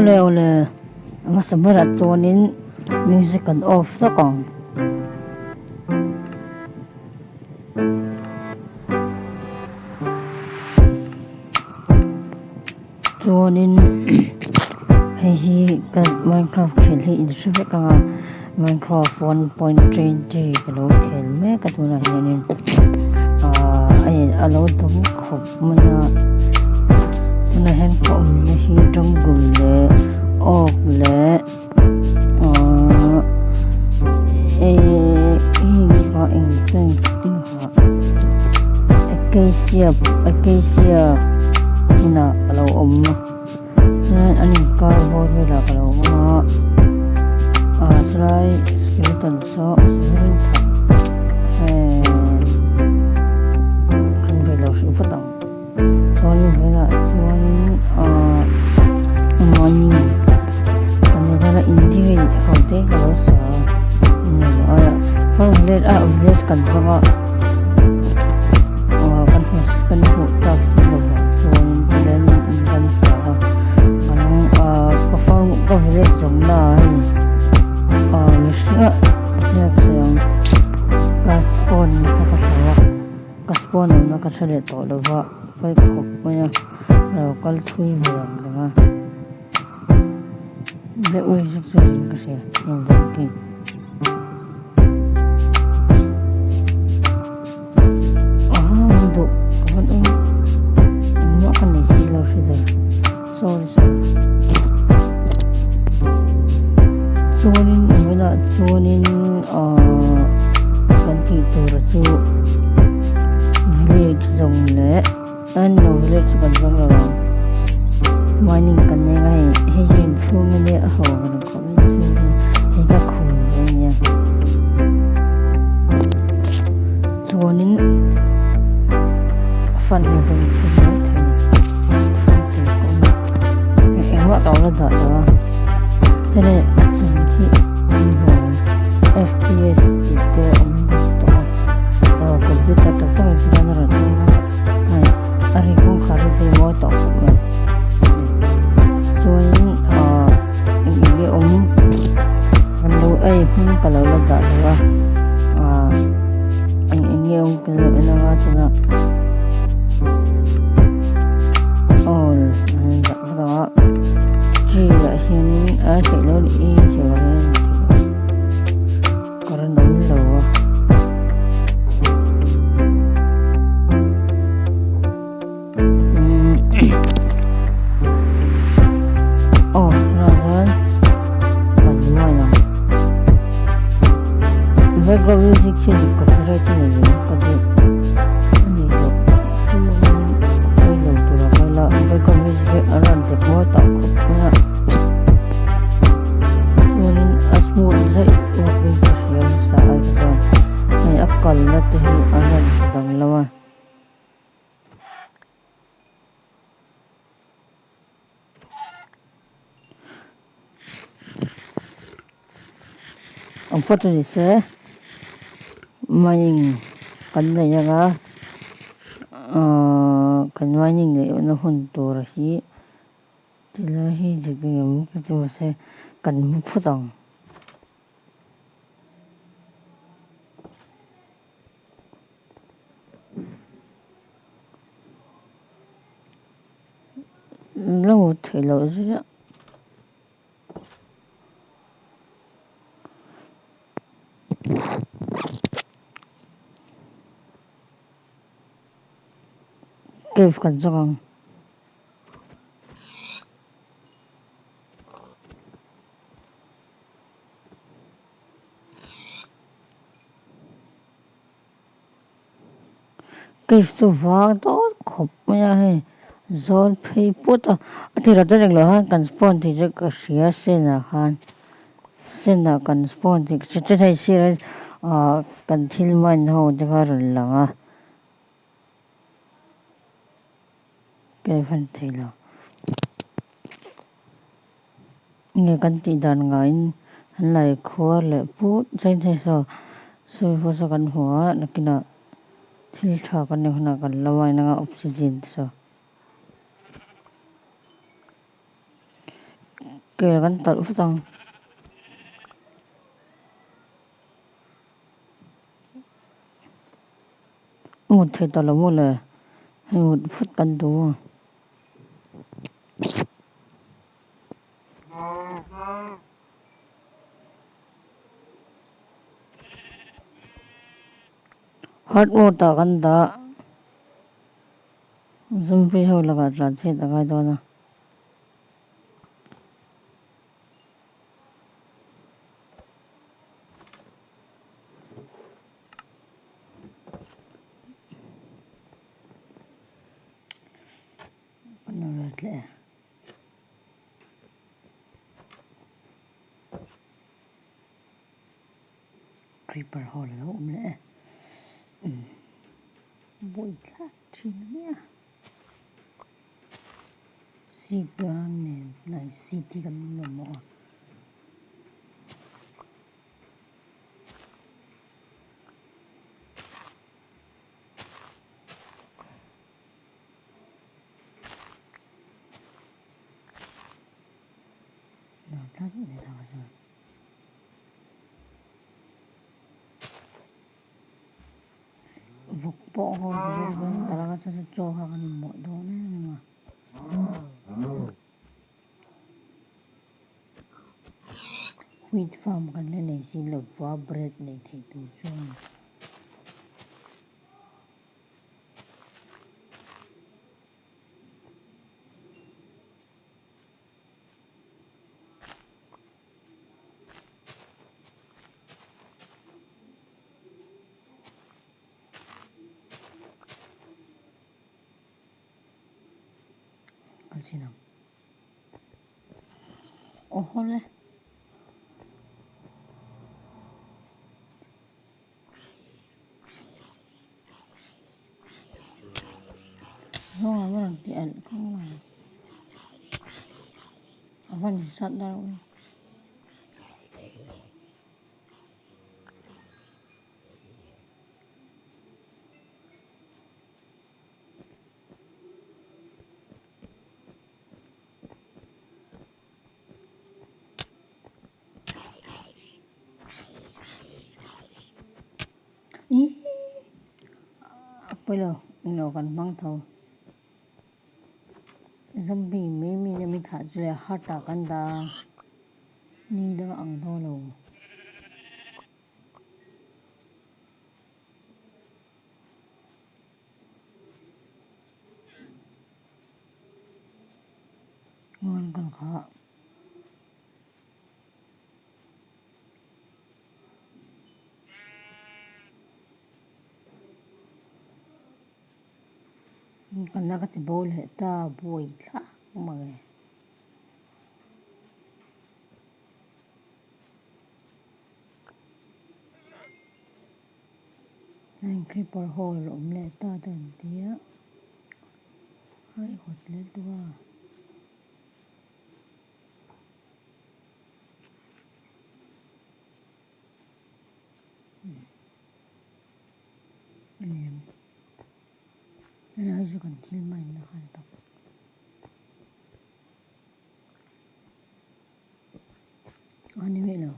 ole masabara tonin music and off to kong tonin hi ka Minecraft khel hi in shwe ka Minecraft 1.3 ka lo khel me ka tuna hianin ai alo tum khop maya na hen ko ne hi jungle le ok le ha in chen ha acacia ina alo nên anh coi vô thì là cái đầu nó try skeleton số anh phải làm sự phát động cho như vậy là cho những mining còn người ta là indie không thể cái đó sợ không lên lên cần có cần phụ trách sự đầu cho nên lên cần sợ có thể giống là sữa như kiểu carbon nó có thể để tổ được vợ phải khục nha rồi có thui vườn đúng không để uy sức cái gì nhìn thấy kì mình đủ còn nó cần này gì lâu rồi sorry Sonin kan kita rasu village zong le no village kan zong la mining kan ne ngai he jin thung ne a ho kan ko mi chu he ka khum ne nya Sonin fan ne ben chu ne e wa ka la da da thế này FPS itu komputer tertentu juga neraka. Hari pun hari tu mau tak ya. Soalnya ini kalau letak lah. Ini kalau nak cina. Tak tahu. Jika sini kalau ini jalan. 𝘔𝘐𝘆𝘊𝘙 copyright này có thể này được đây là từ đó là 𝘔𝘐𝘆𝘊𝘙 ở lần tiếp mỗi tập khúc nha nên smooth dậy hoặc bên phía xa ai rồi này ấp còn là từ ở lần tầng lâu ông phát triển sẽ mining kan này nha kan mining này nó hôn tổ ra hi thì là hi chỉ cái ngắm cái chỗ sẽ cần một phút đồng nó một thể lộ gì đó cave kan sakang cave tu vang to khop maya hai zon phei put thì là cái lo han kan spawn thì cái sia sena han sena kan spawn thì cái thai sia kan thil man ho jaga ran langa cái phần thầy là nghe căn tị đàn ngài hắn lại khóa lại phút trên thế sao soi vô sao căn hóa là cái nào thil thà căn này hana căn lawai na oxygen sao kể gần tận phút tăng một thời tao là một là hay một phút căn đủ hot một tao căn đó 𝘠𝘵𝘍 là ra chết là cái đó nè con nào là lẽ 𝘀𝘵𝗵𝗏𝗏 là lẽ bụi lát chín nhá xì brown này lại xì thì cầm mỏ nó lát này là rồi vục bộ hồ thì vẫn ta là cho cho hoaกันหมดđó nè nhưng mà wheat farm kan le nei si lo wa bread nei thei tu chuan kan sinam hole no awan ti an không mà awan sát đâu ý bây giờ nó còn mang thầu zombie mấy mình thả ra hot ta kan da ni đang ăn thôi rồi ngon còn khó kan na cái bowl hệ ta bụi lạ mà nghe anh 𝘀𝘵𝗵𝗏𝗏 lệ ta tên tía hay hột lệ đua anh ấy còn thiếu mày nữa khăn tập anh ấy biết đâu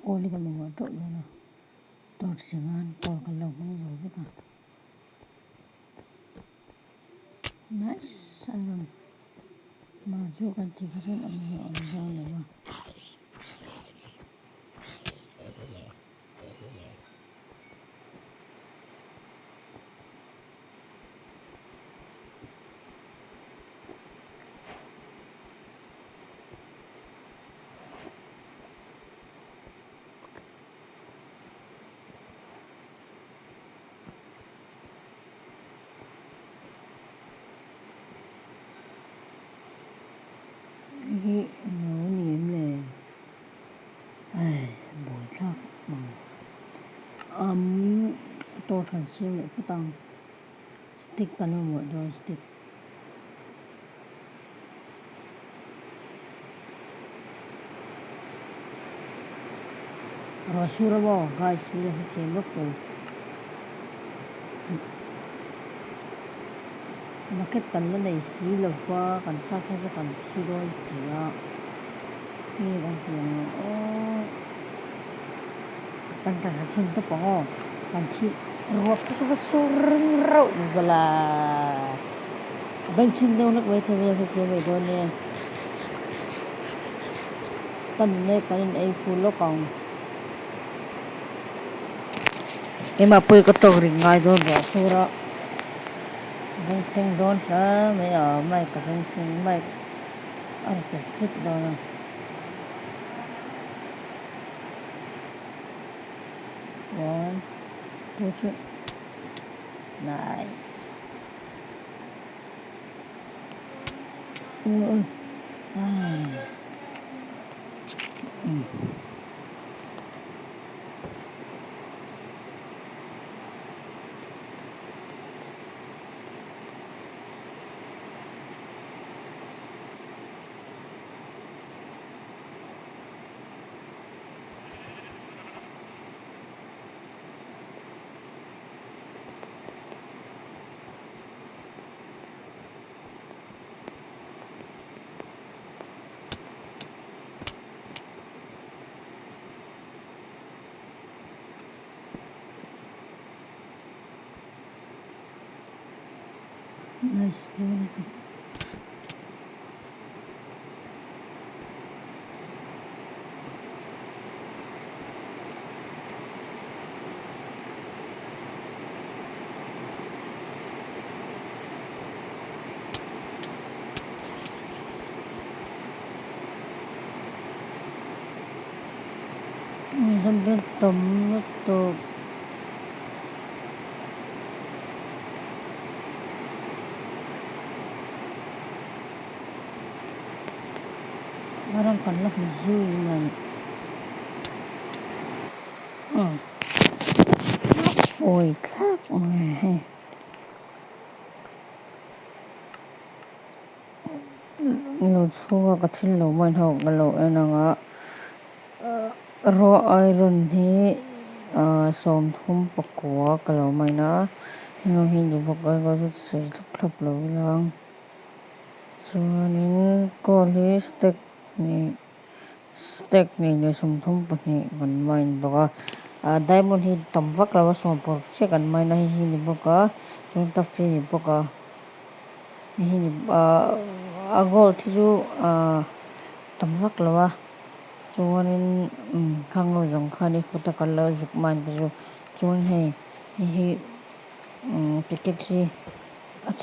ô đi cầm một trộn luôn nào tọt xỉng ăn tọt cả lồng nó rồi biết à nice ăn mà chú cần thì có rất ăn rau này mà 이게 뭐니 sim le putang stick kan mo do stick rasura bo guys le ke loko market kan la nei si lo fa kan sa sa kan si do si ya ti kan ti o kan ta chin to po kan thi ruột cái surung rau bala bên trên đâu nó quay theo cái kia vậy thôi nè cần ấy phun lốc còn em mà bơi cái tàu rình ngay đó bỏ xuống đó bên trên đó là mấy ở mấy cái bên trên mấy ở chỗ chết đó nè one two three nice nice sampai tầm to barang kan lah zuinan ôi khác ôi lo chua ka thil lo mai ho ka lo enanga 𝘂𝘶𝘋 𝘔𝘐𝘡𝘖 ka lo mai na 𝘞𝘂𝘙𝘊𝘆𝘋 ka chu sei thlap lo lang chuanin call hi stack ni le 𝘔𝘡𝘖 pahnih kan mai bawk a diamond hi tam vak lo a 𝘔𝑝awlh kan mai na hi ni bawk a chuan toughy ni bawk a hi ni a gold hi chu tam vak lo a chuanin khang zawng kha ni khuta kan lo zuk man te chu chuan hei hi package hi a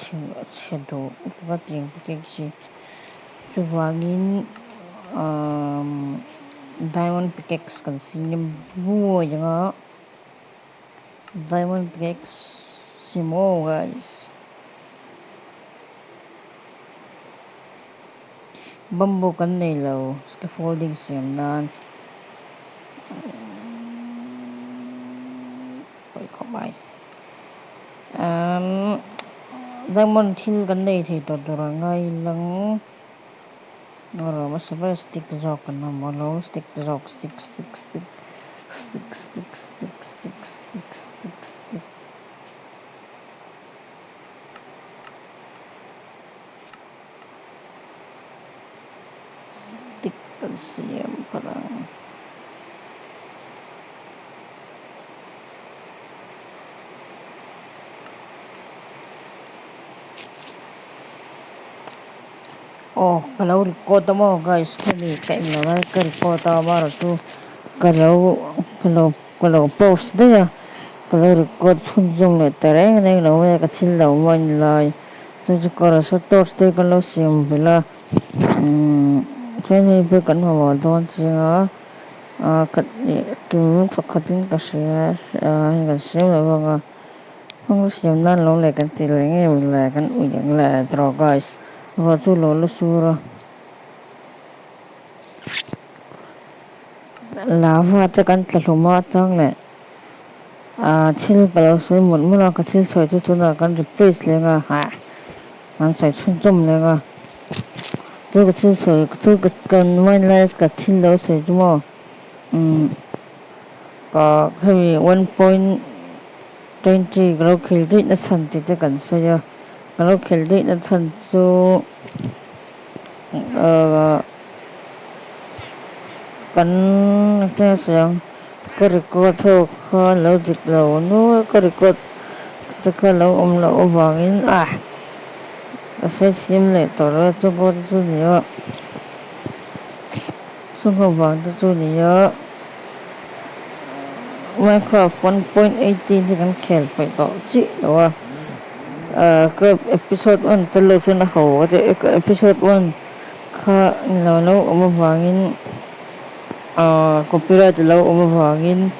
chhe do upa tiang package hi chuwangin diamond package kan si nim buai janga diamond package simo guys bamboo kan nei lo scaffolding siam nan oi khomai diamond thil kan nei thei to dora ngai lang ngoro ma sabar stick jok kan ma lo stick jok stick kan siam parang kalau record mo guys kami kain na ka record ma tu kalau post dia kalau record chunjong le tereng nei lo ka thil lo man lai chu kora so torch te kalau siam bela training pe kan ma don chinga kat 𝘀𝘵𝗵𝗶𝗃𝗃 ka share ga siam lo nga hong siam nan lo le kan ti le nge le kan uyang le tro guys ro chu lo lu sura lava te kan tla hluma tang le thil kalo soi mut mula ka thil soi chu chuna kan replace lenga kan soi chun chum lenga tu ka thil soi tu kan main lai ka thil lo soi chu mo ka 𝘀𝘵𝗏𝘋 𝘔𝘐𝘡𝘖 ti te kan soi ya 𝘔𝘐𝘡𝘖 chu kan te sang 𝘀𝘂𝗍 kha lo dik lo nu 𝘀𝘂𝗍 te kha lo lo awangin sai sim le to ra chu bo chu ni ya 𝘀𝘵𝗵𝗶𝗁 chu ni ya Minecraft 1.18 thì kan khel pai to chi lo cái episode 1 te lo chen ho cái episode 1 kha lo awangin copyright lo awangin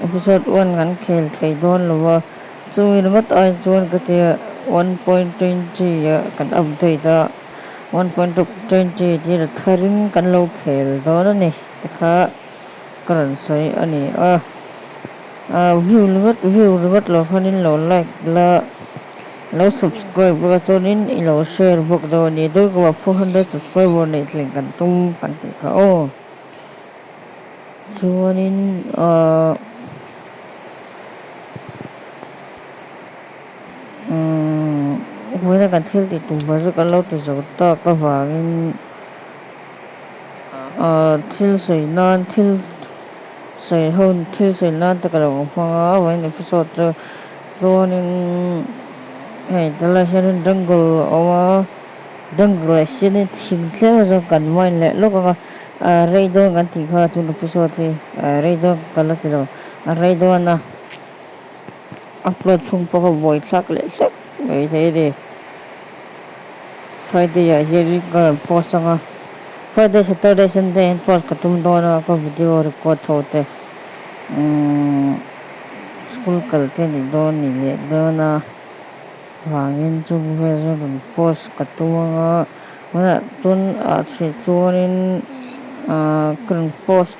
episode 1 kan khel thei don lo chu ringot ai chuan ka te 1.20 ya kan update da 1.20 ti ra tharin kan lo khel don ni ta kha karan sai ani view ringot lo khanin lo like la lo subscribe ra chuanin i lo share bawk do ni doi ko 400 subscriber nei thleng kan tum kan ti kha chuanin huaina kan thil ti tumba zu kan lo ti zo ta ka wangin thil soi nan thil soi hon thil soi nan ta ka lo hmanga wain episode chu chuanin hei tala hianin jungle hianin thing tlem zo kan main le lawk 𝘂𝘏𝘍𝘍 kan ti kha tu episode hi 𝘂𝘍𝘍 kan la ti lo 𝘂𝘍𝘍 upload chung pa ka boy thak le thak ei thei de Friday ya hianin ka post anga Friday Saturday Sunday post ka tum dona ka video record thote school kalte ni don ni le dona wangin chu ve zo post ka tumanga mana tun chuanin kan post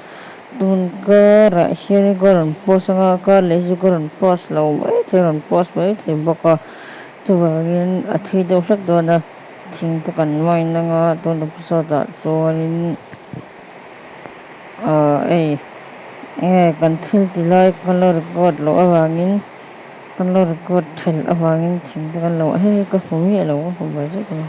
tun ka ra hianin kan post anga ka le zu kan post lo mai thiran post mai thei bawka chuwangin thei deuh hlek dona thing te kan main anga tun episode chuanin kan thil ti lai kan lo record lo awangin kan lo record thel awangin thing te kan lo ka hmumi lo hmai chu kan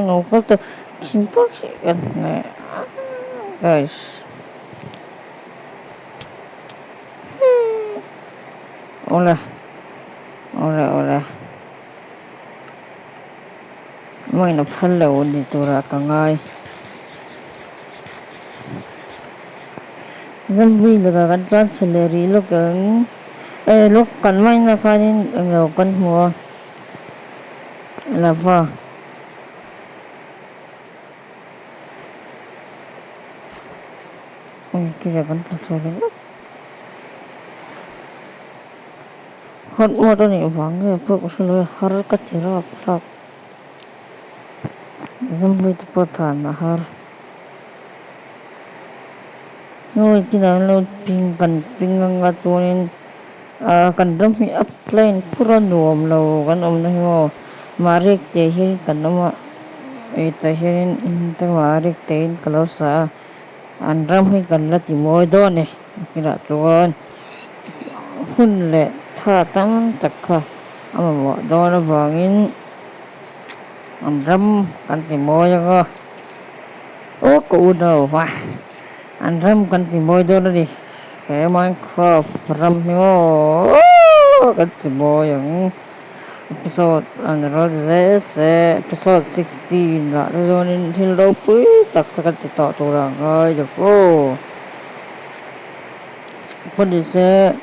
no falta simples guys hola mai na phalo ni tura ka ngai zombie daga kan tan celery lo kan lo kan mai na khanin lo kan hmu lava kira kan tsore hot water ni wange pok solo har ka tira plak zombie te pota na har no kina lo ping anga chuanin kan drum hi upline pura nuam lo kan omna hi marik te hi kan oma ta hianin ta marik te in kalosa an drum hi kan la ti moi do ne kira chuan hun le tha tam takha ama do na wangin an drum kan ti moi anga ko no wa an drum kan ti moi do ni Minecraft ram hi kan ti moi ang episode an rod episode 16 la zonin thil lo pui tak kan ti to ra ngai de what is it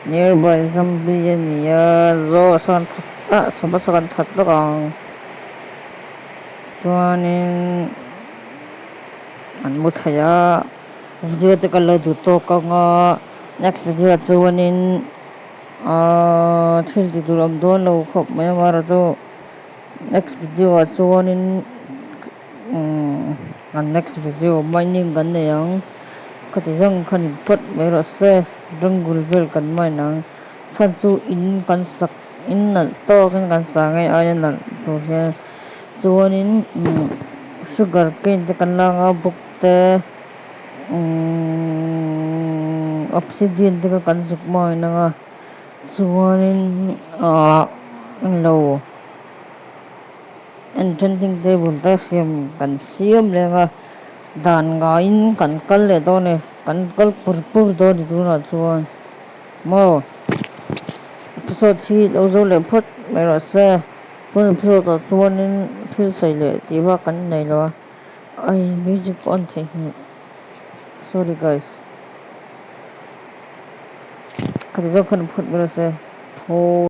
nearby zombie ni ya zo san that sabasakan that lo kang chuanin an muthaya video te kan lo du to ka nga next video chuanin thil ti tur am dawn lo khawp mai a mar chu next video ah chuanin an next video mining kan nei ang kati zong khan phat mai ro se jungle vel kan mai nang chan chu in kan sak in nal to kan sa ngai ai nal tu he chuanin sugar cane te kan langa buk te obsidian te kan suk mai nanga chuanin lo enchanting table ta siam kan siam lenga dan nga in kan kal le do ne kan kal pur do ni tu na chuan mo episode hi lo zo le phat mai ra se pun episode ta chuanin thil sai le tiva kan nei lo ai music on the sorry guys kati zo khan phat mai ra se